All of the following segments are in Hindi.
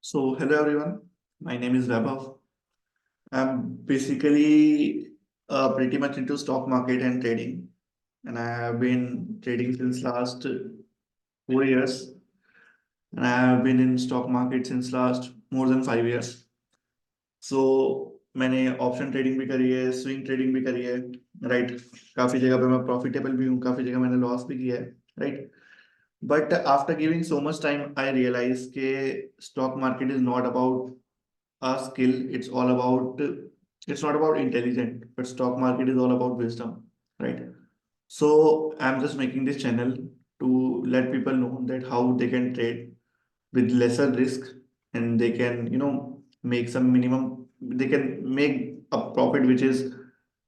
So, hello everyone. My name is Vaibhav. I'm basically pretty much into stock market and trading, and I have been trading since last 4 years, and I have been in stock market since last more than 5 years. So मैंने ऑप्शन ट्रेडिंग भी करी है, स्विंग ट्रेडिंग भी करी है, राइट। काफी जगह पे मैं प्रॉफिटेबल भी हूँ, काफी जगह मैंने लॉस भी किया है, right. But after giving so much time I realize के stock market is not about a skill. It's not about intelligent, but stock market is all about wisdom, right? So I'm just making this channel to let people know that how they can trade with lesser risk, and they can make some minimum. They can make a profit which is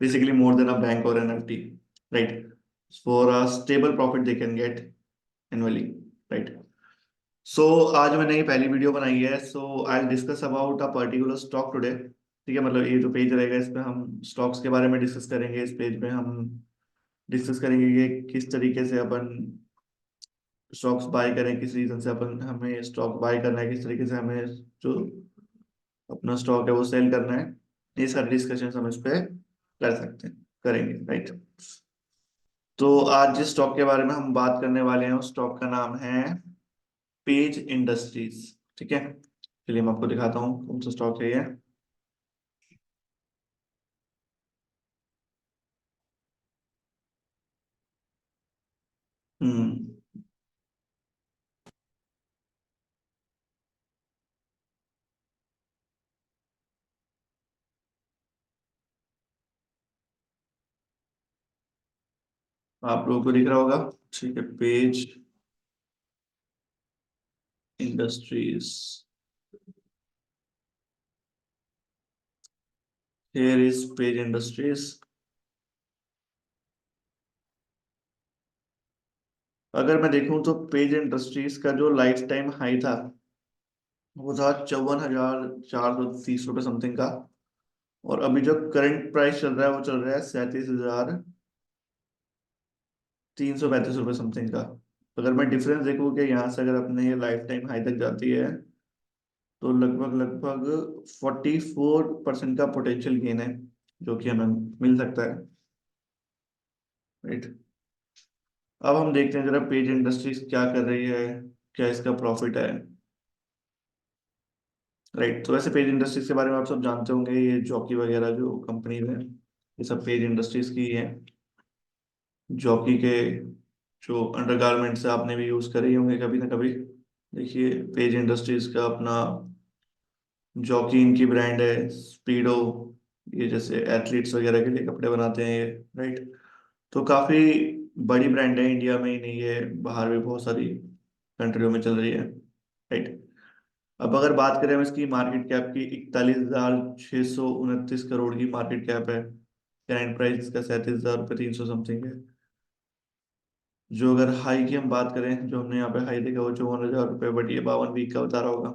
basically more than a bank or an FD, right? For a stable profit they can get annually, right? So आज मैंने ये पहली वीडियो बनाई है। So I discuss about a particular stock today. ठीक है, मतलब ये जो पेज रहेगा इस पे हम स्टॉक्स के बारे में डिस्कस करेंगे। इस पेज पे हम डिस्कस करेंगे कि किस तरीके से अपन स्टॉक्स बाय करें, किस रीजन से अपन हमें स्टॉक बाय करना है, किस तरीके से हमें जो अपना स्टॉक है वो सेल करना है। ये सारे डिस्कशन हम इस पे कर सकते हैं, करेंगे, राइट। तो आज जिस स्टॉक के बारे में हम बात करने वाले हैं उस स्टॉक का नाम है पेज इंडस्ट्रीज। ठीक है, चलिए मैं आपको दिखाता हूँ कौन सा स्टॉक है ये। हम्म। आप लोगों को दिख रहा होगा। ठीक है, page industries, here is page industries. अगर मैं देखूं तो पेज इंडस्ट्रीज का जो लाइफ टाइम हाई था वो था 54,430 रुपये समथिंग का। और अभी जो करंट प्राइस चल रहा है वो चल रहा है 37,335 रुपये समथिंग का। अगर मैं डिफरेंस देखूं कि यहाँ से अगर अपने ये लाइफ टाइम हाई तक जाती है तो लगभग लगभग 44% का पोटेंशियल गेन है जो कि हमें मिल सकता है, राइट। अब हम देखते हैं जरा पेज इंडस्ट्रीज क्या कर रही है, क्या इसका प्रॉफिट है, राइट। तो वैसे पेज इंडस्ट्रीज के बारे में आप सब जानते होंगे, ये जॉकी वगैरह जो कंपनी है ये सब पेज इंडस्ट्रीज की है। जॉकी के जो अंडरगारमेंट्स है आपने भी यूज करे ही होंगे कभी ना कभी। देखिए पेज इंडस्ट्रीज का अपना जॉकी इनकी ब्रांड है, स्पीडो। ये जैसे एथलीट्स वगैरह के लिए कपड़े बनाते हैं ये, राइट। तो काफी बड़ी ब्रांड है, इंडिया में ही नहीं है, बाहर भी बहुत सारी कंट्रियों में चल रही है, राइट। अब अगर बात करें हम इसकी मार्केट कैप की, 41,629 करोड़ की मार्केट कैप है। करंट प्राइस इसका 37,300 समथिंग है। जो अगर हाई की हम बात करें, जो हमने यहाँ पे हाई देखा वो 54,000 रुपये, बट ये 52 वीक का बता रहा होगा,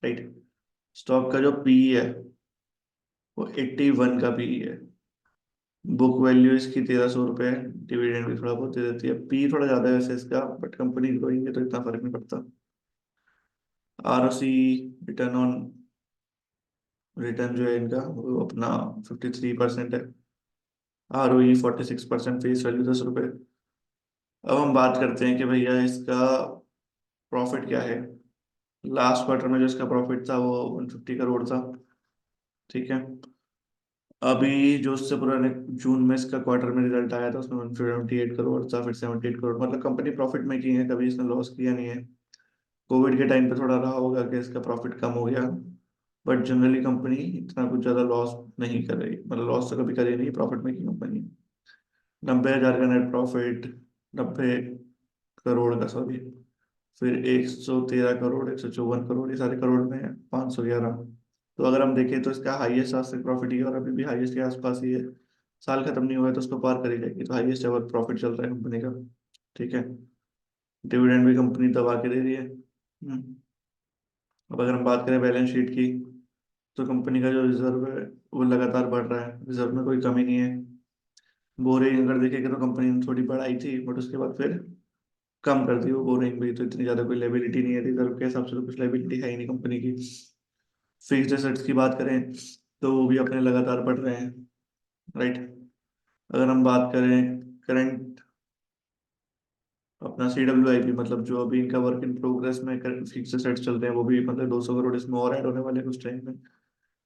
राइट। स्टॉक का जो पी है वो 81 का पी है। बुक वैल्यू इसकी 1,300 रुपये है। डिविडेंड भी थोड़ा बहुत दे देती है। पी थोड़ा ज्यादा है वैसे इसका, बट कंपनी ग्रोइंग है तो इतना फर्क नहीं पड़ता। ROC, रिटर्न ऑन रिटर्न जो है इनका वो अपना 53% है। ROE 46%, फेस वैल्यू 10 रुपये। अब हम बात करते हैं कि भैया इसका प्रॉफिट क्या है। लास्ट क्वार्टर में जो इसका प्रॉफिट था वो 150 करोड़ था, ठीक है। अभी जो उससे पुराने जून में इसका क्वार्टर में रिजल्ट आया था उसमें 178 करोड़ था, फिर 78 करोड़। मतलब कंपनी प्रॉफिट मेकिंग है, कभी इसने लॉस किया नहीं है। कोविड के टाइम पे थोड़ा रहा होगा कि इसका प्रॉफिट कम हो गया, बट जनरली कंपनी इतना कुछ ज्यादा लॉस नहीं कर रही, मतलब लॉस तो कभी करी नहीं, प्रॉफिट मेकिंग कंपनी। 90,000 का नेट प्रॉफिट, 90 करोड़ का, सॉरी। फिर 113 करोड़, 154 करोड़, ये सारे करोड़ में है। 511। तो अगर हम देखें तो इसका हाईएस्ट आज तक प्रॉफिट ही है और अभी भी हाईएस्ट के आसपास ही है। साल खत्म नहीं हुआ है तो उसको पार कर ही जाएगी। तो हाईएस्ट एवर प्रॉफिट चल रहा है कंपनी का, ठीक है। डिविडेंड भी कंपनी दबा के दे रही है। अब अगर हम बात करें बैलेंस शीट की तो कंपनी का जो रिजर्व है वो लगातार बढ़ रहा है, रिजर्व में कोई कमी नहीं है। बोरिंग अगर देखेंगे तो कंपनी ने थोड़ी बढ़ाई थी, बट उसके बाद फिर कम कर दी वो बोरिंग भी, तो इतनी ज्यादा कोई लायबिलिटी नहीं है, रिजर्व के हिसाब से तो कुछ लायबिलिटी है ही नहीं कंपनी की। फिक्स्ड एसेट्स की बात करें तो वो भी अपने लगातार बढ़ रहे हैं, राइट। अगर हम बात करें करंट अपना CWIP, मतलब जो अभी इनका वर्क इन प्रोग्रेस में फिक्स एसेट्स चल रहे हैं, वो भी मतलब 200 करोड़ इसमें और ऐड होने वाले हैं कुछ टाइम में।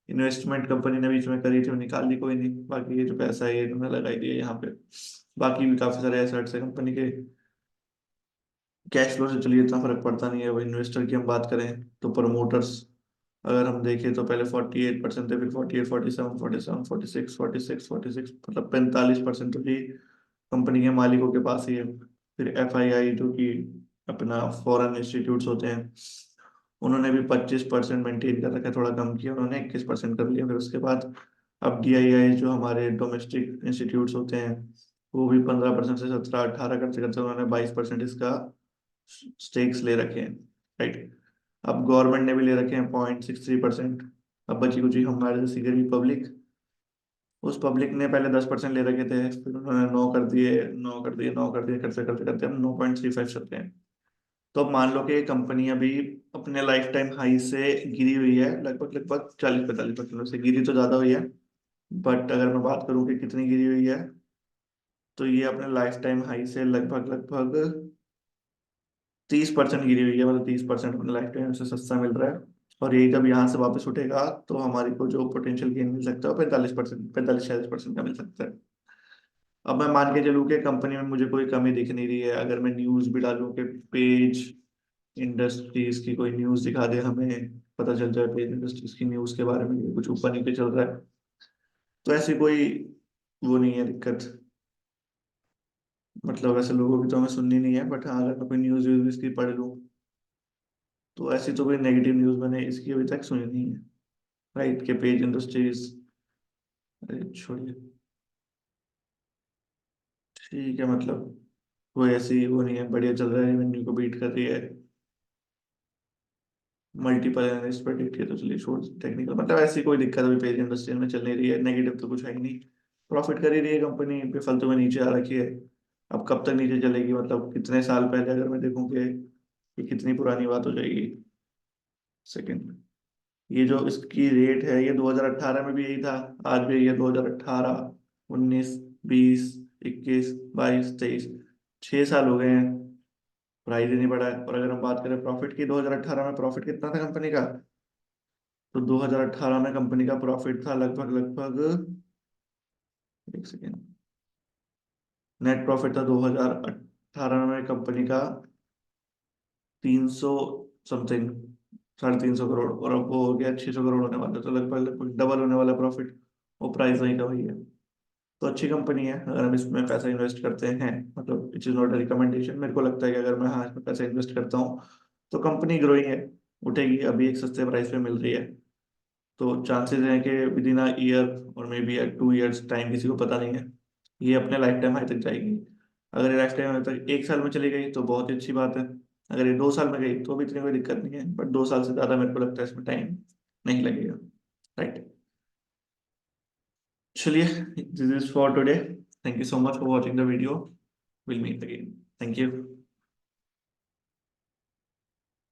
इन्वेस्टमेंट कंपनी ने बीच में करी थी, वो निकाल दी, कोई नहीं, बाकी ये जो पैसा है ये इन्होंने लगा ही दिया यहाँ पे। बाकी भी काफी सारे एसेट्स है कंपनी के। कैश फ्लो से चलिए इतना फर्क पड़ता नहीं है। वो इन्वेस्टर की हम बात करें तो प्रमोटर्स अगर हम देखें तो पहले 48% थे, फिर 48, 47, 47, 46, 46, 46, मतलब 45% तो जी कंपनी के मालिकों के पास ही है। फिर FII जो कि अपना फॉरेन इंस्टीट्यूट्स होते हैं, उन्होंने भी 25% मेंटेन कर रखा है, थोड़ा कम किया उन्होंने, 21% कर लिया। फिर उसके बाद अब DII जो हमारे डोमेस्टिक इंस्टीट्यूट्स होते हैं, वो भी 15% से 17-18 करते करते उन्होंने 22% इसका स्टेक्स ले रखे हैं, राइट। अब गवर्नमेंट ने भी ले रखे हैं 0.63%। अब बची कुछ हमारे जैसी गरीब पब्लिक, उस पब्लिक ने पहले 10% ले रखे थे, फिर उन्होंने 9 कर दिए, 9 कर दिए, 9 कर दिए, करते करते करते हम 9.35 चलते हैं। तो अब मान लो कि ये कंपनी अभी अपने लाइफ टाइम हाई से गिरी हुई है, लगभग लगभग 40-45% से गिरी तो ज्यादा हुई है, बट अगर मैं बात करूं कि कितनी गिरी हुई है, तो ये अपने लाइफ टाइम हाई से लगभग लगभग 30% गिरी हुई है, मतलब 30% अपने लाइफ टाइम से सस्ता मिल रहा है। और यही जब यहाँ से वापस उठेगा तो हमारी को जो पोटेंशियल गेन मिल सकता है वो 45%, 45-46% का मिल सकता है। अब मैं मान के चलूँ कि कंपनी में मुझे कोई कमी दिख नहीं रही है, अगर मैं न्यूज भी डालूं कि पेज इंडस्ट्रीज की कोई न्यूज दिखा दे, हमें पता चल जाए पेज इंडस्ट्रीज की न्यूज के बारे में कि कुछ ऊपर नीचे चल रहा है, तो ऐसी कोई वो नहीं है दिक्कत। मतलब ऐसे लोगों की तो हमें सुननी नहीं है, बट हाँ अगर मैं कोई न्यूज व्यूज इसकी पढ़ लूँ, तो ऐसी तो कोई नेगेटिव न्यूज मैंने इसकी अभी तक सुनी नहीं है, राइट। के पेज इंडस्ट्रीज, अरे छोड़िए, ठीक है, मतलब कोई ऐसी वो नहीं है, बढ़िया चल रहा है, रेवेन्यू को बीट कर रही है, मल्टीपल एनालिस्ट प्रेडिक्ट किया, तो चलिए छोड़, टेक्निकल मतलब ऐसी कोई दिक्कत अभी पेज इंडस्ट्री में चल नहीं रही है, नेगेटिव तो कुछ है ही नहीं। प्रॉफिट कर ही रही है कंपनी, बेफालतू में नीचे आ रखी है। अब कब तक नीचे चलेगी, मतलब कितने साल पहले अगर मैं देखूं कि ये कितनी पुरानी बात हो जाएगी। सेकंड, ये जो इसकी रेट है ये 2018 में भी यही था, आज भी यही है। 2018, 19, 20, 21, 22, 23, 6 साल हो गए हैं, प्राइस ही नहीं बढ़ा है। और अगर हम बात करें प्रॉफिट की, 2018 में प्रॉफिट कितना था कंपनी का, तो 2018 में कंपनी का प्रॉफिट था लगभग लगभग, एक सेकेंड, नेट प्रॉफिट था 2018 में कंपनी का 300 समथिंग, 350 करोड़, और अब वो हो गया 600 करोड़ होने वाला, तो लगभग लगभग डबल होने वाला प्रॉफिट। वो प्राइस वही का वही है। तो अच्छी कंपनी है अगर हम इसमें पैसा इन्वेस्ट करते हैं, मतलब it is not a recommendation, मेरे को लगता है कि अगर मैं हाँ इसमें पैसा इन्वेस्ट करता हूँ तो कंपनी ग्रोइंग है, उठेगी, अभी एक सस्ते प्राइस पे मिल रही है, तो चांसेस हैं कि विद इन अ ईयर और मे बी 2 इयर्स टाइम, किसी को पता नहीं है, ये अपने लाइफ टाइम हाई तक जाएगी। अगर ये लाइफ टाइम हाई तक 1 साल में चली गई तो बहुत ही अच्छी बात है, अगर ये 2 साल में गई तो भी इतनी कोई दिक्कत नहीं है, बट 2 साल से ज्यादा मेरे को लगता है इसमें टाइम नहीं लगेगा, राइट। चलिए, this is for today, thank you so much for watching the video, will meet again, thank you.